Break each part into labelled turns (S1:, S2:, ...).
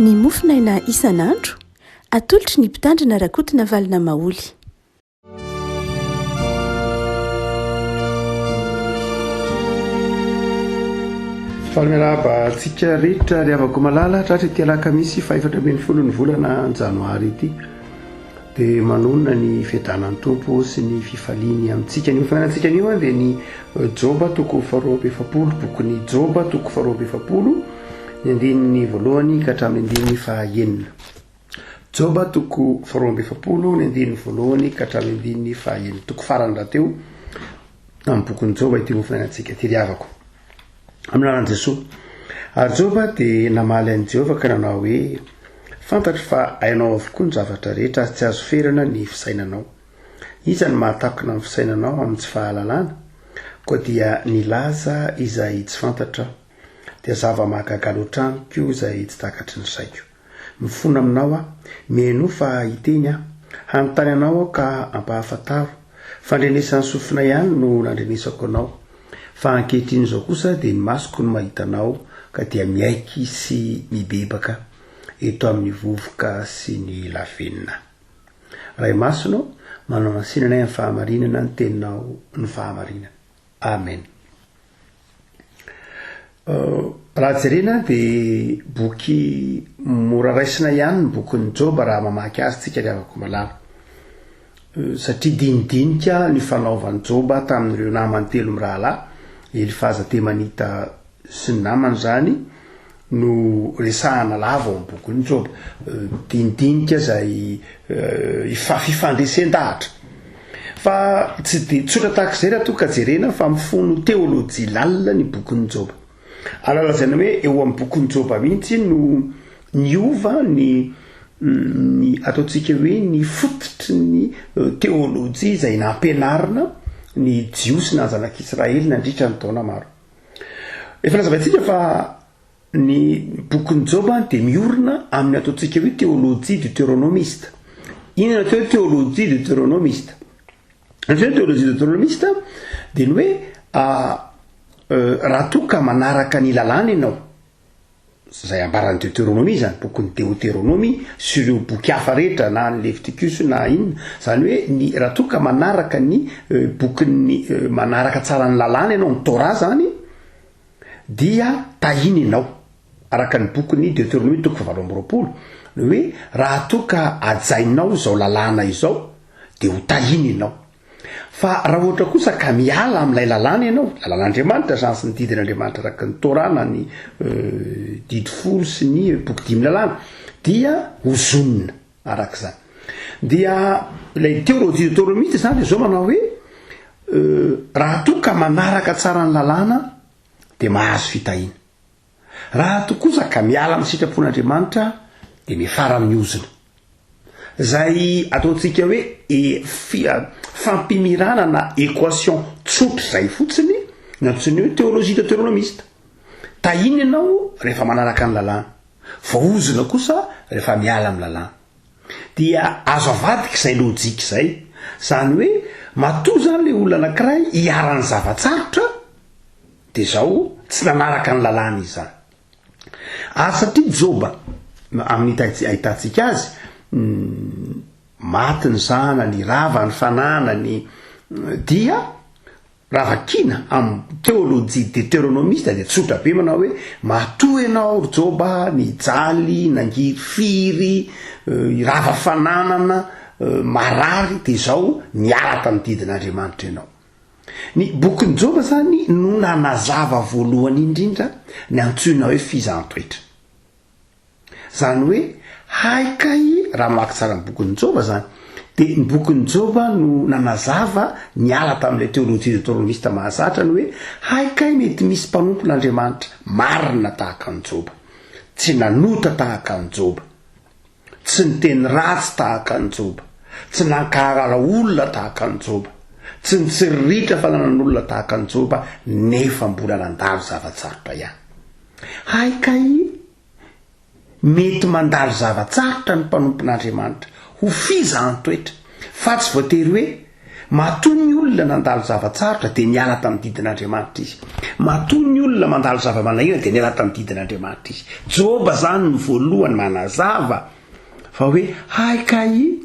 S1: ny mofinaina isan'andro atolotry ny mpitandrina rakotina valina maoly.
S2: Falmiraba tsika rehetra ry havako malala tratra ity alakamisy fa 14 ny volana janoary ity dia manonona ny fiadanan'ny tompo sy ny fifaliany amintsika. Ny ofananantsika anio dia ny Joba toko 2:7, bokyny Joba toko 2:7, ny andininy voalohany ka hatramin'ny andininy fahaenina. Joba toko 2:7, ny andininy voalohany ka hatramin'ny andininy fahaenina. Toko farany rahateo amin'ny bokyny Joba ity ofananantsika ity ry havako. Amin'ny anaran'i Jesosy. Ary Joba dia namaly an'i Jehovah ka nanao hoe fantatro fa hainao avokoa ny zavatra rehetra tsy azo ferana ny fisainanao. Iza ny mahatakona ny fisainanao amin'ny tsy fahalalana, koa dia nilaza izay tsy fantatra, dia zava-mahagaga loatrano koa izay tsy takatry ny saiko. Mifona aminao aho, mihaino fa hiteny aho, hanontany anao ka ampahafantaro, fandrenesan'ny sofina ihany no nandrenesako anao. Fa ankehitriny izao kosa dia ny masoko no mahitanao ka dia miaiky sy mibebaka eto amin'ny vovoka sy ny lavenina. Ray masonao manao mansinanay amin'ny fahamarinana ny teninao ny fahamarinana. Amen. Raha jerena dia boky mora raisina ihany ny bokin'ny Joba raha mamaky azy tsika ry havako malala. Satria dinidinika ny fanaovan'i Joba tamin'ireo namany telo mirahalahy, Elifaza, Temanita sy ny namany zany no resahana lava ao amin'ny bokin'ny Joba. Dinidinika izay fifandresen-dahatra. Fa tsy dia tsotra tahak'izay raha toa ka jerena fa mifono teolojia lalina ny bokin'ny Joba. Alalazaina hoe eo amin'ny bokin'ny Joba mihitsy no niova ny ataontsika hoe ny fototry ny teolojia izay nampianarina ny jiosy na zanak'Israely nandritra ny taona maro. Efa lazavantsika fa ny bokin'ny Joba dia miorina amin'ny ataontsika hoe teolojia deutéronomiste. Inona atao hoe teolojia deutéronomiste? Ny teolojia deutéronomiste dia ny hoe raha toa ka manaraka ny lalàna ianao, izay ambaran'ny Deutéronomie zany, bokin'ny Deutéronomie sy ireo boky hafa rehetra na ny Leviticus na inona, zany hoe raha toa ka manaraka ny bokin'ny manaraka tsara ny lalàna ianao, ny Torah zany, dia tahiny ianao araka ny bokin'ny Deutéronomie toko 7:20, ny hoe raha toa ka ajainao izao lalàna izao dia ho tahiny ianao. Fa raha ohatra kosa ka miala amin'ilay lalàna ianao, lalàn'Andriamanitra zany sy ny didin'Andriamanitra araka ny Torah na ny didy folo sy ny boky 10 lalàna, dia ho zonona arak'izany. Dia ilay teolojia deutéronomiste zany izao manao hoe raha toa ka manaraka tsara ny lalàna dia mahazo fitahiana. Raha toa kosa ka miala amin'ny sitrapon'Andriamanitra dia mifara amin'ny ozona. Zay ataontsika hoe fampimirana na équation tsotra zay fotsiny nantsony hoe teolojia deutéronomiste. Tahiny ianao rehefa manaraka ny lalàna, vaozona kosa rehefa miala amin'ny lalàna. Dia azo avadika izay lojika izay, zany hoe matoa zany le olona anankiray hiarany zavatsarotra dia zao tsy nanaraka ny lalàna izy zany. Ary satria Joba amin'ny ahitantsika azy, maty ny zanany, rava ny fananany, dia ravakina amin'ny teolojia deutéronomiste dia tsotra be manao hoe matoa ianao Joba nijaly, nangiry firy, rava fananana, marary, dia zao niaraka ny didin'Andriamanitra ianao. Ny bokin'ny Joba zany no nanazava voalohany indrindra ny antsoina hoe fizaham-toetra. Zany hoe haikay raha mamaky tsara ny bokin'ny Joba zany, dia ny bokin'ny Joba no nanazava niala tamin'ilay teolojia deutéronomiste mahazatra ny hoe haikay mety misy mpanompon'Andriamanitra marina tahaka ny Joba, tsy nanota tahaka ny Joba, tsy niteny ratsy tahaka ny Joba, tsy nankahara olona tahaka ny Joba, tsy nitsiriritra fa nanan'olona tahaka ny Joba, nefa mbola nandalo zavatsarotra ihany. Haikay mety mandalo zavatsarotra ny mpanompon'Andriamanitra ho fizahan-toetra, fa tsy voatery hoe matoy ny olona nandalo zavatsarotra de niala tamin'ny didin'andriamanitra izy, matoy ny olona mandalo zava-manahirana de niala tamin'ny didin'andriamanitra izy. Joba zany ny voalohany manazava fa hoe haikay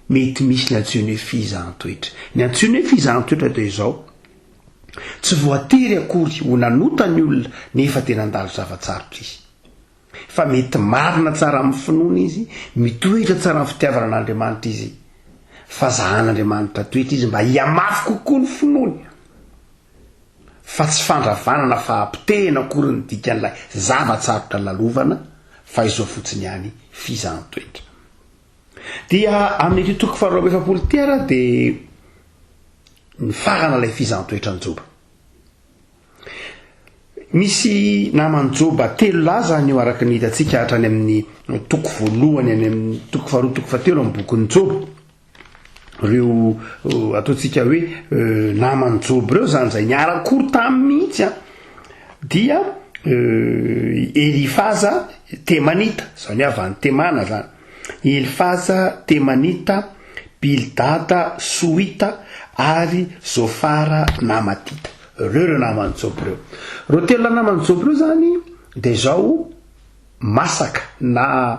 S2: mety misy ny antsoiny hoe fizahn-toetra. Ny antsoiny hoe fizahn-toetra de izao: tsy voatery akory ho nanota ny olona nefa de nandalo zavatsarotra izy, fa mety marina tsara amin'ny finoana izy, mitoetra tsara amin'ny fitiavana an'Andriamanitra izy, fa zahan'Andriamanitra toetra izy mba hiamafy kokoa ny finoany, fa tsy fandravanana fahampitehana akory ny dikan'ilay zavatsarotra lalovana, fa izao fotsiny ihany fizahn-toetra. Dia amin'ny toko faharoa efapolo tiara de ny farana ilay fizahn-toetra ny Joba. Misy naman Joba telo laza ny eo araky ny hitantsika hatrany amin'ny toko voalohany, any amin'ny toko faharoa toko fahatelo amin'ny bokin'ny Joba. Reo ataontsika hoe naman Joba reo zany zay niarakory tamin'ny mihitsy a, dia Elifaza Temanita, zany avy any Temana zany, Elifaza Temanita, Bildada Soita ary Zofara Namatita. Reo naman Joba reo. Reo telo naman Joba reo zany de zao masaka na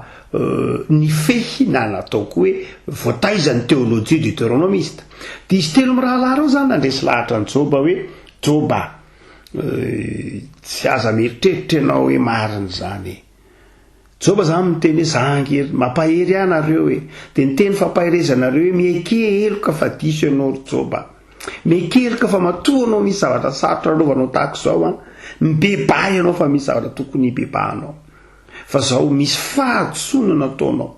S2: nifehy na nataoko hoe voataizan'ny théologie deutéronomiste. De izy telo mirahalahy reo zany nandresy lahatra ny Joba hoe Joba, tsy aza mieritreritra ianao hoe mariny zany. Joba zany miteny hoe zangy mampahery anareo hoe, de niteny fampaherezanareo hoe miekeheloka fa diso ianao Joba, miekeloka fa matoa anao misy zavatra sarotra lovanao tahaka zao a, mibeba ianao fa misy zavatra tokony hibebahanao, fa zao misy fahatsoana nataonao.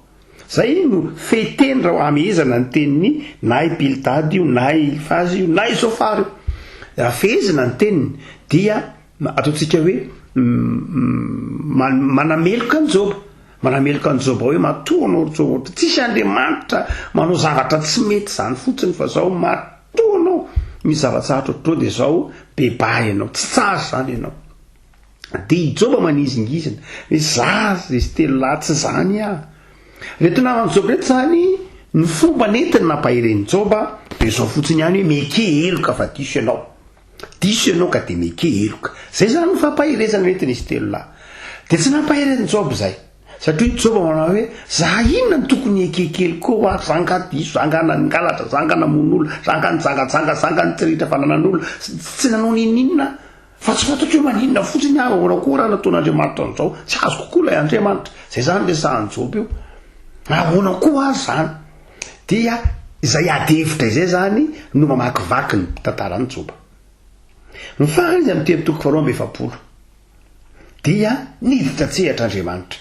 S2: Zay no feteny raha amehezana ny teniny na Bildad io na Elifaza io na Zofara io. Raha fehezana ny teniny dia ataontsika hoe manameloka ny Joba, manameloka ny Joba hoe matoa anao Joba, tsisy Andriamanitra manao zavatra tsy mety zany fotsiny, fa zao matoa anao misy zavatsarotra otrao de zao beba ianao, tsy tsara zany ianao. De Joba manizingizina hoe zaza izy telo lahy tsy zany a. Reto naman Joba reto zany ny fomba nentiny nampaheren'ny Joba de zao fotsiny ihany hoe miekeheloka fa diso ianao, diso ianao ka de miekeheloka. Zay zany fampaherezana nentiny izy telo lahy. De tsy nampaheren'ny Joba zay, satria Joba manao hoe za inona ny tokony ekekely koa a, zanga diso, zanga nangalatra, zanga namon'olona, zanga nijangajanga, zanga nitsiritra fananan'olona, tsy nanao ninina, fa tsy fantatra hoe maninona fotsiny a, ahoana koa raha nataon'Andriamanitra an'izao, tsy azo kokoa ilay Andriamanitra. Zay zany le sahan'ny Joba io, ahoana koa azy zany. Dia izay adevitra izay zany no mamakivaky ny tantaran'ny Joba. Mifaha izy amin'ny teny toko faharoa amby efapolo dia niditra tsehatr'Andriamanitra,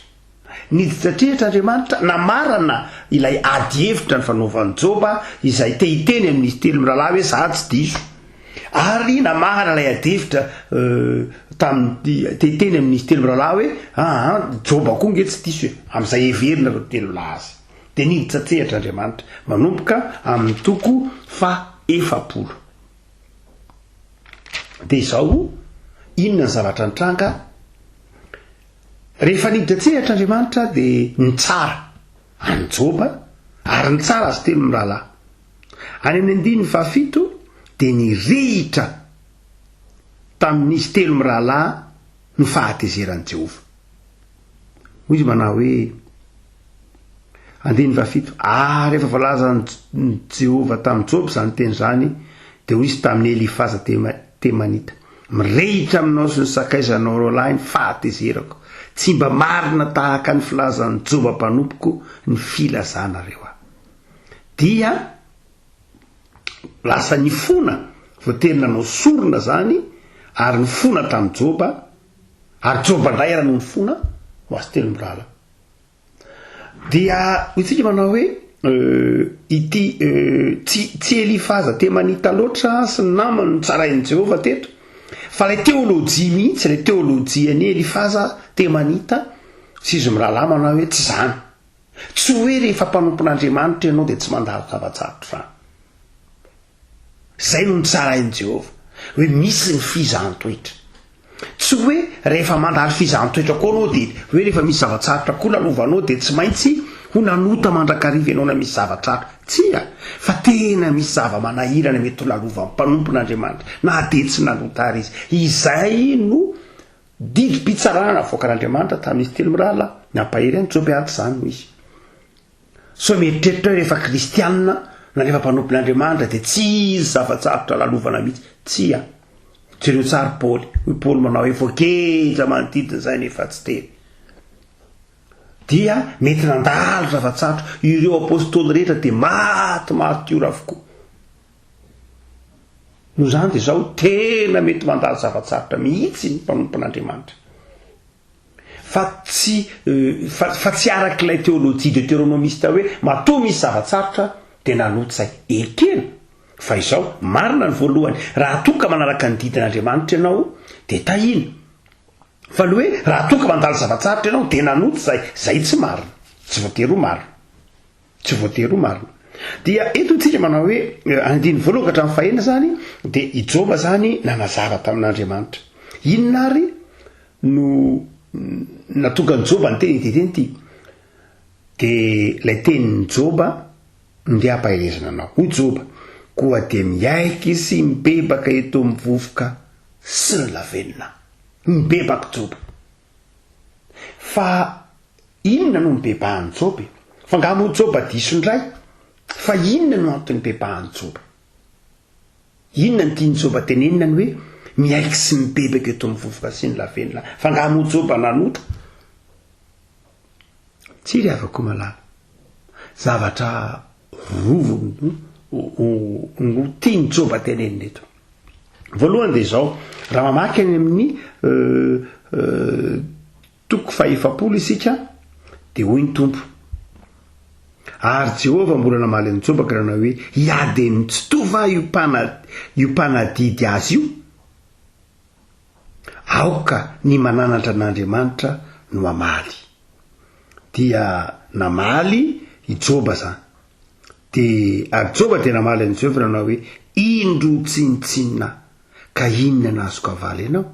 S2: niditra tsehatr'Andriamanitra, namarana ilay adihevitra ny fanaovan'ny Joba izay te hiteny amin'izy telo mirahalahy hoe za tsy diso, ary namarana ilay adihevitra te hiteny amin'izy telo mirahalahy hoe Joba koa nge tsy diso amin'izay heverina reo telo lahy azy. De niditra tsehatr'Andriamanitra manomboka amin'ny toko faha-efapolo. De izao inona ny zavatra nitranga rehefa niditra tsehatr'Andriamanitra de ny tsara any Joba ary ny tsara azy telo mirahalahy. Any amin'ny andiny fahafito de nirehitra tamin'izy telo mirahalahy ny fahatezeran'i Jehova. Hoy izy manao hoe andiny fahafito, rehefa voalaza ny Jehova tamin'ny Joba zany teny zany, de hoy izy tamin'ny Elifaza Temanita, mirehitra aminao sy ny sakaizanao ro lahy ny fahatezerako, tsy mba marina tahaka ny filazan'ny Joba mpanompoko ny filazanareo a. Dia lasa nifona, voatery nanao sorona zany ary nifona tamin'ny Joba, ary Joba ndray ara no nifona ho azy telo mirahalahy. Dia itsika manao hoe ity tsy Elifaza Temanita loatra sy ny namany ny tsarain'i Jehova teto, fa ilay théologie mihitsy, ilay théologie any Elifaza Temanita sy izy mirahalahy manao hoe tsy zany, tsy hoe rehefa mpanompon'Andriamanitra ianao de tsy mandalo zavatsarotra zany. Zay no ny tsarain'i Jehova hoe misy ny fizahn-toetra, tsy hoe rehefa mandalo fizahn-toetra koa anao de hoe rehefa misy zavatsarotra koa lalovanao de tsy maintsy ho nanota mandrakariva ianao na misy zavatsarotra, tsya fa tena misy zava-manahirana mety ho lalova mpanompon'andriamanitra na de tsy nanotary izy izay no didi-pitsarana voakan'andriamanitra tamin'izy telo mirala nampahery any joby aty zany no izy so mieritreritra hoe rehefa kristianina na rehefa mpanompon'andriamanitra de tsy izy zavatsarotra lalovana mihitsy tsya jereo tsary paoly hoy paoly manao evoakeja manodidina zay nefa tsy teny dia mety nandalo zavatsarotra ireo apôstôly rehetra de maty tiora avokoa no zany de zao tena mety mandalo zavatsarotra mihitsy ny mpanompon'andriamanitra fa tsy arak'ilay théologie deutéronomiste hoe matoa misy zavatsarotra de nanoty zay ekena fa izao marina ny voalohany raha toka manaraka ny didin'andriamanitra ianao de tahina fa le hoe raha toka mandalo zavatsarotra ianao de nanoty zay tsy marina tsy voatery ho marina dia eto tsika manao hoe andiny voalohany ka hatramin'ny fahena zany de ijoba zany nanazava tamin'andriamanitra inona ary no natonga ny joba ny teny iteteny ty de lay tenyny joba nde ampahelezana anao ho joba koa de miaiky sy mibebaka eto mivovoka sy ny lavenina mibebaka joba fa inona no mibebahany joba fa ngamo joba disondray fa inona no antony bebahany joba inona ny tiany joba tenenina ny hoe miaiky sy mibebaka eto mivovoka sy ny lavenina fa ngamo joba nanotra tsy ry avako malala zavatra rovo no tiany joba tenenina eto voalohany de zao raha mamaky any amin'ny toko faefapolo isika de hoy ny tompo ary Jehova mbola namaly ny joba ka ranao hoe iadeny tsy tova io mpanadidy azy io aoka ny mananatra n'Andriamanitra no amaly dia namaly i joba zany de ary joba de namaly ny Jehova ranao hoe indro tsinitsinina ka inona nazoko avaly ianao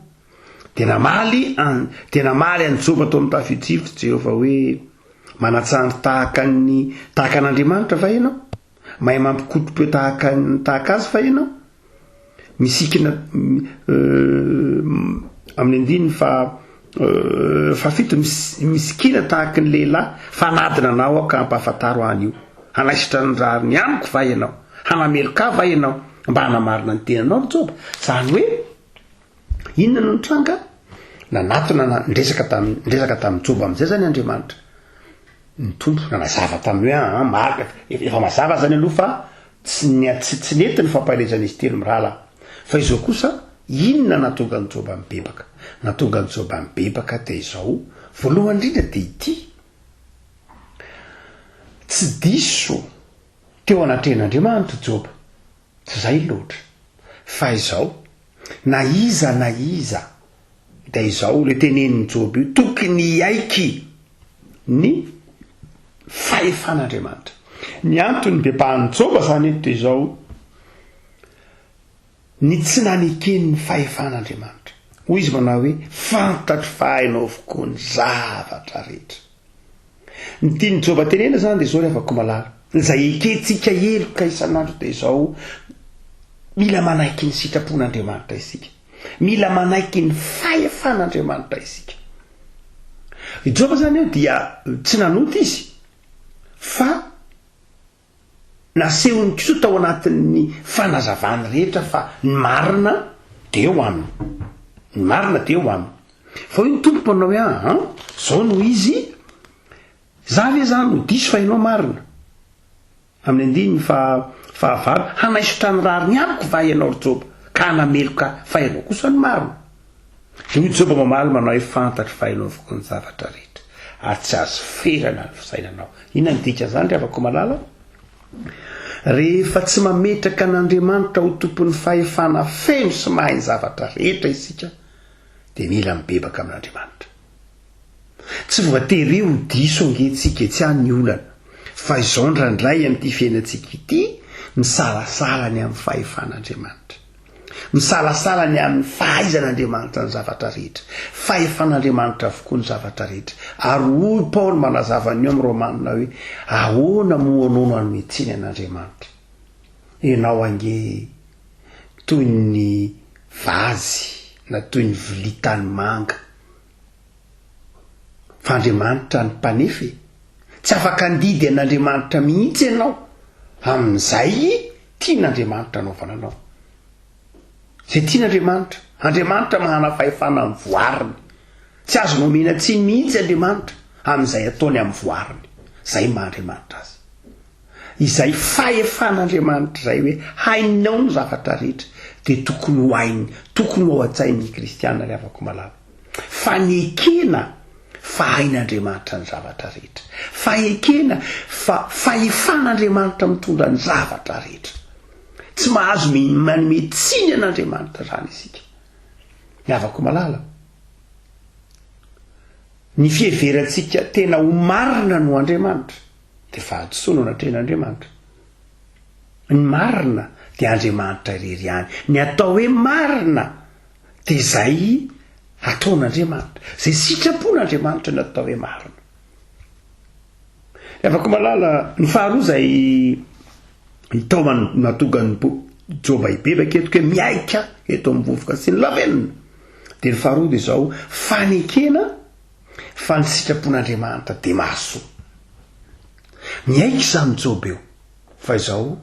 S2: de namaly any joba tao amin'ny tafitsivitra Jehova hoe manatsandry tahaka an'Andriamanitra va ianao mahay mampikotope tahaka azy fa ianao misikina amin'ny andiny fa fito misikina tahaka ny lehilahy fa anadina anao ao ka hampafantaro an'io hanaisitra ny rariny amiko va ianao hanameloka va ianao mba hanamarina ny tenanao ry joba zany hoe inona no nitranga nanatona ndresaka tamin'ny joba am'izay zany Andriamanitra ny tompo nanazava tamin'ny hoe marika efa mazava zany aloha fa tsy nety ny fampahelezan'izy telo mirala fa izao kosa inona natonga ny joba mibebaka natonga ny joba mibebaka de izao voalohany indrindra de ity tsy diso teo anatrehan'Andriamanitra joba tsy zay loatra fa izao na iza da izao le tenenin'ny joba io tokony aiky ny fahefan'Andriamanitra ny antony bebahan'ny joba zany eto de izao ny tsy naneken'ny fahefan'Andriamanitra hoy izy manao hoe fantatro fahainao avokoa ny zavatra rehetra ny tiany joba tenena zany de izao ry afako malala zay ekentsika eloka isan'andro de izao mila manaiky ny sitrapon'Andriamanitra isika mila manaiky ny fahefan'Andriamanitra isika i joba zany eo dia tsy nanoty izy fa nasehony kosa tao anatin'ny fanazavany rehetra fa ny marina de eo aminy ny marina de eo aminy fa hoe ny tompo manao hoe zao no izy zavy zany no diso fa ianao marina amin'ny andiny fahavalo hanaisotra ny rariny amiko va ianao ry joba ka hanameloka fa ianao kosa ny marina de hoy joba mamaly manao hoe fantatro fa ianao avokoa ny zavatra rehetra ary tsy azo ferana ny fisainanao inona ny dika zany ry afako malala rehefa tsy mametraka an'Andriamanitra ho tompon'ny fahefana feno sy mahay ny zavatra rehetra isika de mila mibebaka amin'Andriamanitra tsy voatery ho diso angetsika tsy any olana fa izao ndrandray amin'ity fiainantsika ity ny salasalany amin'ny fahefan'Andriamanitra misalasalany amin'ny fahaizan'andriamanitra ny zavatra rehetra fahefan'andriamanitra avokoa ny zavatra rehetra ary hoy paoly manazavany eo amin'ny romanina hoe ahoana moanono any metsiny an'andriamanitra ianao ange toy ny vazy na toy ny vilitany manga fa andriamanitra ny mpanefy tsy afaka andidy an'andriamanitra mihitsy ianao amin'izay tian'andriamanitra anaovana anao zay tian'andriamanitra andriamanitra mahana fahefana amin'ny voariny tsy azo nomena tsy mihitsy andriamanitra amin'izay ataony amin'ny voariny zay mahandriamanitra azy izay fahefan'andriamanitra zay hoe hainao ny zavatra rehetra dia tokony ho hainy tokony ho an-tsain'ny kristianina riavako malala fanekena fa hain'andriamanitra ny zavatra rehetra fahekena fa fahefan'andriamanitra mitondra ny zavatra rehetra tsy mahazo manome tsiny an'andriamanitra zany isika miavako malala ny fiheverantsika tena ho marina no andriamanitra dia fahadosoana na ten'andriamanitra ny marina dia andriamanitra irery any ny atao hoe marina dia zay ataon'andriamanitra zay sitrapon'andriamanitra ny atao hoe marina miavako malala ny faharoa zay itao natonga ny joba hibebaka eto hoe miaika eto amin'ny vovoka sy ny lavenina dia ny faharoa dia zao fanekena fa ny sitrapon'andriamanitra dia mahasoa miaiky zany joba eo fa izao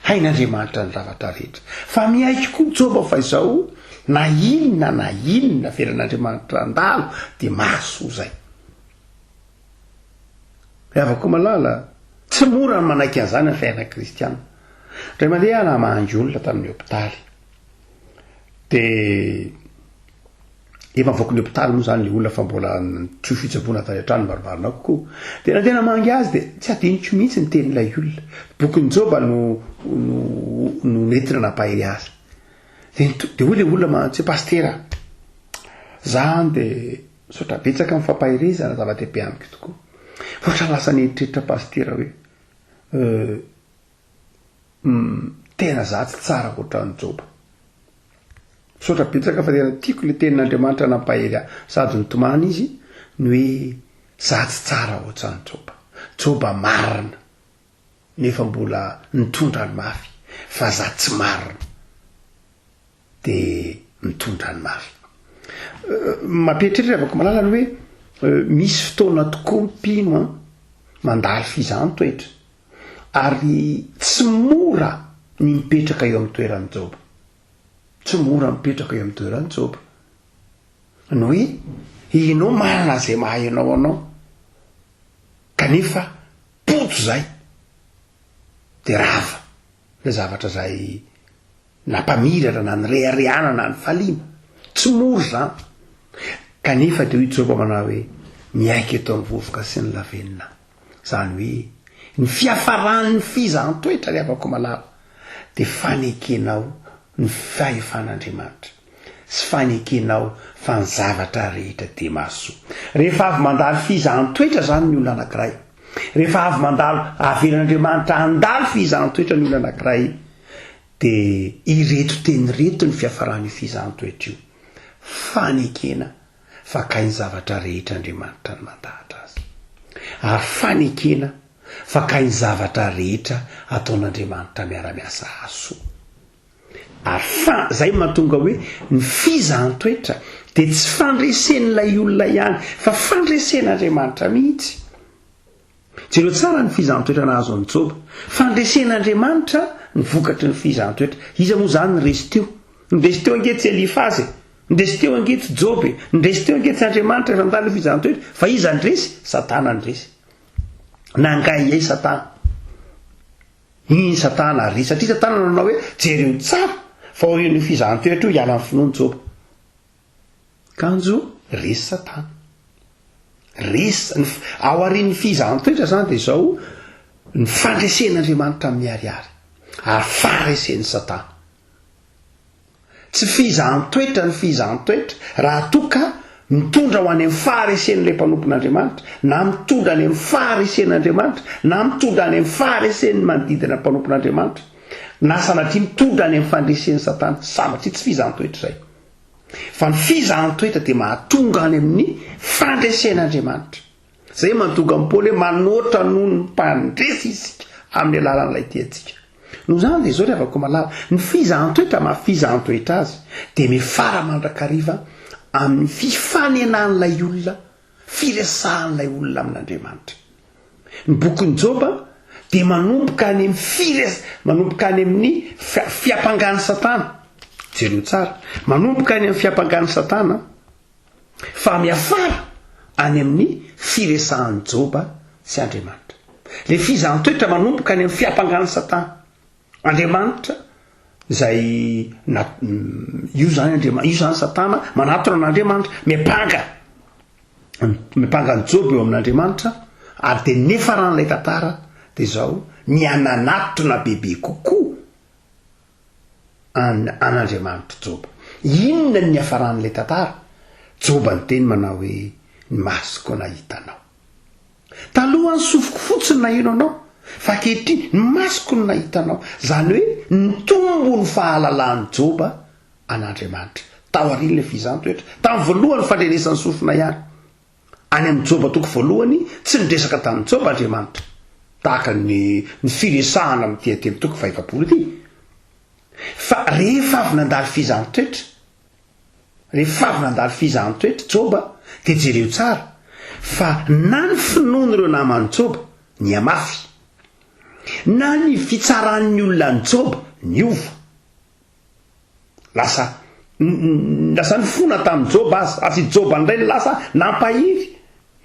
S2: hain'andriamanitra ny zavatra rehetra fa miaiky koa joba fa izao na inona veran'andriamanitra andalo dia mahasoa zay miavako malala tsy mora ny manaiky an'izany ny fiainana kristiana ray mandeha na mahangy olona tamin'ny hopitaly dia efa mivoaka ny hopitaly moa zany le olona fa mbola tso fitsaboana tany an-trano marimarina kokoa dia na tena mahangy azy dia tsy adiniko mihitsy ny tenin'ilay olona bokyny joba no nentina nampahery azy dia hoy le olona tsy pastera zany dia sotra betsaka mifampahirezana zava-dehibe amiko tokoa ohatra lasa neritreritra pastera hoe tena zatsy tsara ohatran'ny joba sotra betsaka fa tena tiako le tenin'andriamanitra nampahery ahy sady nitomany izy ny hoe zatsy tsara ohatran'ny joba marina nefa mbola nitondra ny mafy fa zatsy marina dia mitondra ny mafy mampieritreritra avako malala ny hoe misy fotoana tokoa mpino mandalo fizahn-toetra ary tsy mora ny mipetraka eo amin'ny toeran'ny joba tsy mora mipetraka eo amin'ny toeran'ny joba ny hoe ianao marina zay mahay anao kanefa poto zay dia rava le zavatra zay nampamirana na ny rehareana na ny falima tsy mora zany kanefa dia hoe joba manao hoe miaiky eto amin'ny vovoka sy ny lavenina zany hoe ny fiafaran'ny fizahn-toetra riavako malala dia fanekenao ny fahefan'andriamanitra sy fanekenao fa ny zavatra rehetra dia mahasoa rehefa avy mandalo fizahn-toetra zany ny olona anankiray rehefa avy mandalo avelan'andriamanitra andalo fizahn-toetra ny olona anankiray dia ireto teny reto ny fiafaran'ny fizahn-toetra io fanekena fa kainy zavatra rehetra andriamanitra ny mandahatra azy ary fanekena fa kainy zavatra rehetra ataon'andriamanitra miara-miasa hasoa ary zay mahatonga hoe ny fizahn-toetra dia tsy fandresen'ilay olona ihany fa fandresen'andriamanitra mihitsy jereo tsara ny fizahn-toetra nahazo ny joba fandresen'andriamanitra ny vokatry ny fizahn-toetra iza moa zany nyresi teo ange tsy elifazy ndresy teo ange tsy jobe ndresy teo ange tsy andriamanitra efa nitany fizahn-toetra fa iza ndresy satana ndresy nangay ay satana iny satana ry satria satana nanao hoe jereo tsara fa oren'ny fizahn-toetra io hiala ny finoany joba kanjo resy satana resy ao arin'ny fizahn-toetra zany dia zao ny fandresen'andriamanitra miariary ary fandresen'ny satana tsy fizahn-toetra ny fizahn-toetra raha toka mitondra ho any amin'ny faharesen'ilay mpanompon'andriamanitra na mitondra any amin'ny faharesen'andriamanitra na mitondra any amin'ny faharesen'ny manodidina mpanompon'andriamanitra na sanatria mitondra any amin'ny fandresen'ny satana samatria tsy fizahanytoetra zay fa ny fizahanytoetra dia mahatonga any amin'ny fandresen'andriamanitra zay mahatonga amin'ny paoly hoe manoatra noho ny mpandresy isika amin'ny alalan'ilay tiatsika no zany dia zao ry avako malala ny fizahanytoetra mahafizahanytoetra azy dia mifara mandrakariva amin'ny fifanenan'ilay olona firesahan'ilay olona amin'andriamanitra ny bokin'ny Joba dia manomboka any amin'ny fiampangany satana jereo tsara manomboka any amin'ny fiampangany satana fa miafara any amin'ny firesahan'ny Joba sy Andriamanitra le fizahanytoetra manomboka any amin'ny fiampangany satana Andriamanitra zay io zany satana manatona an'Andriamanitra mipanga ny Joba eo amin'Andriamanitra ary dia nefaran'ilay tantara dia zao miananatona bebe kokoa an'Andriamanitra Joba inona ny afaran'ilay tantara Joba ny teny manao hoe ny masoko nahitanao taloha ny sofoko fotsiny nahino anao fa ankehitriny ny masoko ny nahitanao zany hoe nitombo ny fahalalan'ny Joba an'Andriamanitra tao arin'ilay fizahanytoetra tamin'ny voalohany fandrenesan'ny sofina ihany any amin'ny Joba toko voalohany tsy nidresaka tamin'ny Joba Andriamanitra tahaka ny firesahana amin'ny tiatelo toko fahefampolo ity fa rehefa avy nandalo fizahanytoetra Joba dia jereo tsara fa na ny finoana ireo naman'ny Joba ny amafy na ny fitsaran'ny olona ny Joba ny ova lasa ny fona tamin'ny Joba azy ary Joba ndray ny lasa nampahiry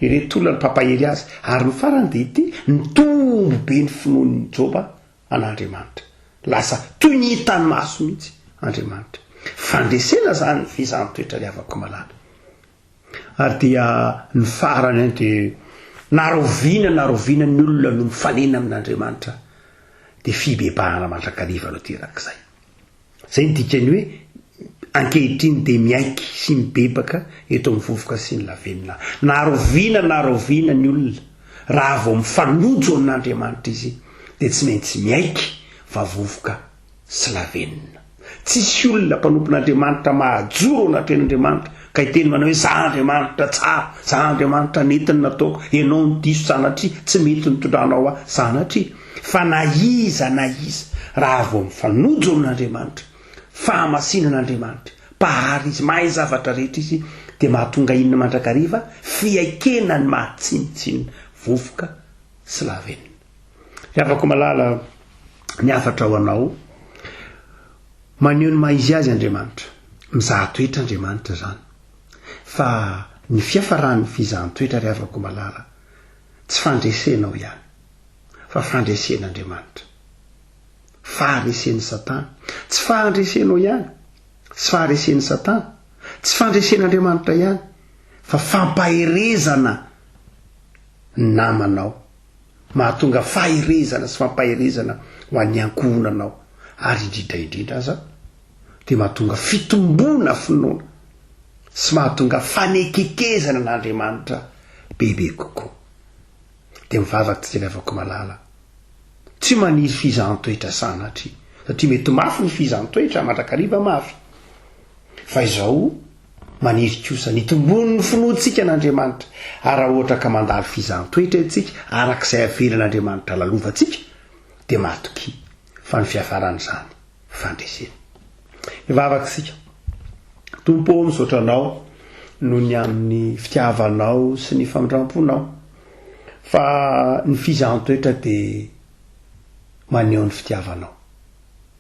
S2: ireto olona ny mpampahiry azy ary ny farany dia ity nitombo be ny finoan'ny Joba an'Andriamanitra lasa toy ny hitany maso mihitsy Andriamanitra fandresena zany ny fizahanytoetra le avako malala ary dia ny farany any dia naroviana ny olona no mifanena amin'Andriamanitra dia fibebahana mandrakariva no terak'izay zay ny dikany hoe ankehitriny dia miaiky sy mibebaka eto amin'ny vovoka sy ny lavenina naroviana ny olona raha vao mifanojo amin'Andriamanitra izy dia tsy maintsy miaiky vavovoka sy lavenina tsisy olona mpanompon'Andriamanitra mahajoro anatrehan'Andriamanitra ka hiteny manao hoe za Andriamanitra tsara za Andriamanitra netiny nataoko ianao ny diso sanatria tsy mety nitondranao aho sanatria fa na iza raha vao mifanojo amin'Andriamanitra fahamasinan'Andriamanitra pahary izy mahay zavatra rehetra izy dia mahatonga inona mandrakariva fiaikena ny mahatsinitsinina vovoka sy lavenina afako malala ny afatra ho anao maneho ny mahizy azy Andriamanitra mizaha toetra Andriamanitra zany fa ny fiafaran'ny fizahanytoetra ry afako malala tsy fandresenao ihany fa fandresen'Andriamanitra faharesen'ny satana tsy fandresenao ihany tsy faharesen'ny satana tsy fandresen'Andriamanitra ihany fa fampaherezana namanao mahatonga faherezana sy fampaherezana ho an'ny ankohonanao ary indrindra aza dia mahatonga fitombona finoana sy mahatonga fanekekezana n'Andriamanitra bebe kokoa dia mivavaka tsy lavako malala tsy maniry fizahanytoetra satria mety mafy ny fizahanytoetra mandrakariva mafy fa izao maniry kosa nitombony ny finoantsika n'Andriamanitra ary raha ohatra ka mandalo fizahanytoetra itsika arak'izay avelan'Andriamanitra lalovantsika dia matoky fa ny fiafaran'izany fandresena mivavaka sika tompo misaotra anao noho ny amin'ny fitiavanao sy ny famindramponao fa ny fizahanytoetra dia maneho ny fitiavanao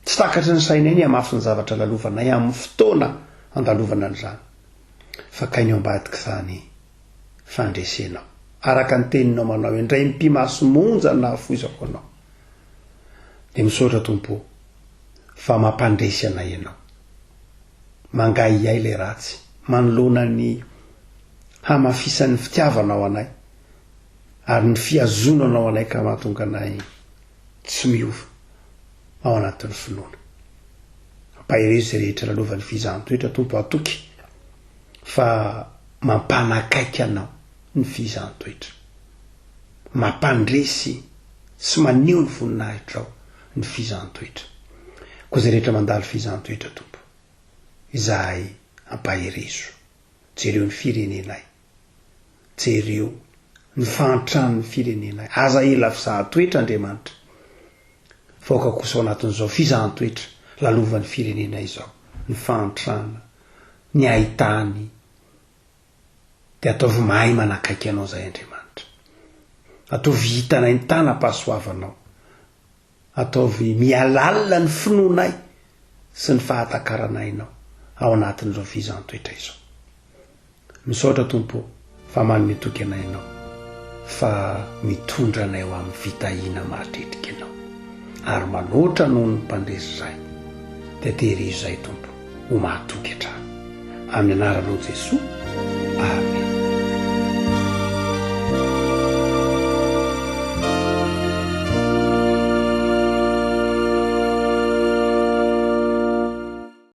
S2: tsy takatry ny sainay ny amafy ny zavatra lalovanay amin'ny fotoana andalovana an'izany fa kainy ao ambadika zany fandresenao araka ny teninao manao indray mpimasomonja na foizako anao dia misaotra tompo fa mampandresy anay ianao mangay ay ilay ratsy manoloana ny hamafisan'ny fitiavanao anay ary ny fiazonanao anay ka mahatonga anay tsy miova ao anatin'ny finoana ampahirezo zay rehetra lalovan'ny fizahanytoetra tompo atoky fa mampanakaiky anao ny fizahanytoetra mampandresy sy maneho ny voninahitrao ny fizahanytoetra koa zay rehetra mandalo fizantoetra tompo izahay ampahirizo jereo ny firenenay jereo ny fantrano ny firenenay aza ela fizahatoetra Andriamanitra faoka kosa ao anatin'izao fizahatoetra lalovan'ny firenenay zao ny fantrana ny ahitany de ataovy mahay manakaiky anao zay Andriamanitra ataovy hitanay ny tanam-pahasoavanao ataovy mialalina ny finoanay sy ny fahatakarainainao ao anatin'izao fizahatoetra izao misaotra tompo fa manome toky anay ianao fa mitondra anay ho amin'ny fitahina maharitrika ianao ary manoatra noho ny mpandresy zay de tehirizo zay tompo ho mahatoky hatrany amin'ny anaranao Jesosy. Amen.